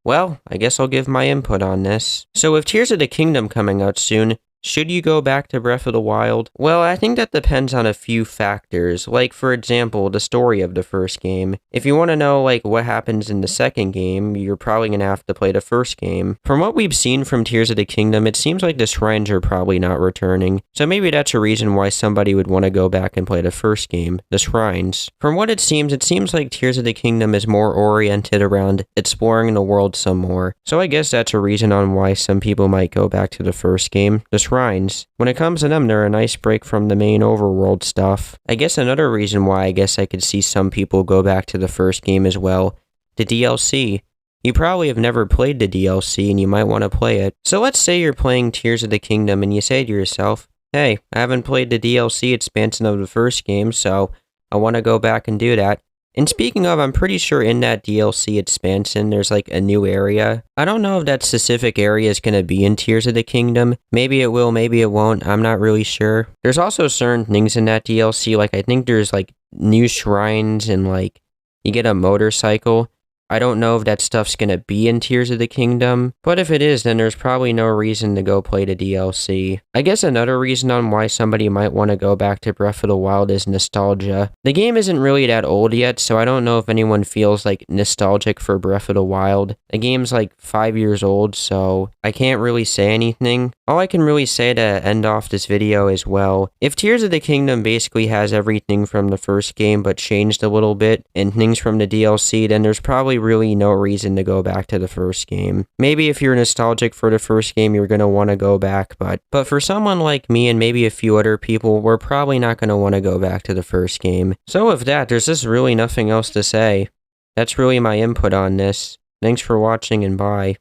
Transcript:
Well, I guess I'll give my input on this. So with Tears of the Kingdom coming out soon, should you go back to Breath of the Wild? Well, I think that depends on a few factors, like for example, the story of the first game. If you want to know like what happens in the second game, you're probably going to have to play the first game. From what we've seen from Tears of the Kingdom, it seems like the shrines are probably not returning, so maybe that's a reason why somebody would want to go back and play the first game, the shrines. From what it seems like Tears of the Kingdom is more oriented around exploring the world some more, so I guess that's a reason on why some people might go back to the first game, the shrines. When it comes to them, they're a nice break from the main overworld stuff. I guess another reason why I could see some people go back to the first game as well, the DLC. You probably have never played the DLC and you might want to play it. So let's say you're playing Tears of the Kingdom and you say to yourself, hey, I haven't played the DLC expansion of the first game, so I want to go back and do that. And speaking of, I'm pretty sure in that DLC expansion, there's like a new area. I don't know if that specific area is going to be in Tears of the Kingdom. Maybe it will, maybe it won't. I'm not really sure. There's also certain things in that DLC, like I think there's like new shrines and like you get a motorcycle. I don't know if that stuff's going to be in Tears of the Kingdom, but if it is, then there's probably no reason to go play the DLC. I guess another reason on why somebody might want to go back to Breath of the Wild is nostalgia. The game isn't really that old yet, so I don't know if anyone feels like nostalgic for Breath of the Wild. The game's like 5 years old, so I can't really say anything. All I can really say to end off this video is, well, if Tears of the Kingdom basically has everything from the first game but changed a little bit, and things from the DLC, then there's probably really no reason to go back to the first game. Maybe if you're nostalgic for the first game, you're going to want to go back, but for someone like me and maybe a few other people, we're probably not going to want to go back to the first game. So with that, there's just really nothing else to say. That's really my input on this. Thanks for watching and bye.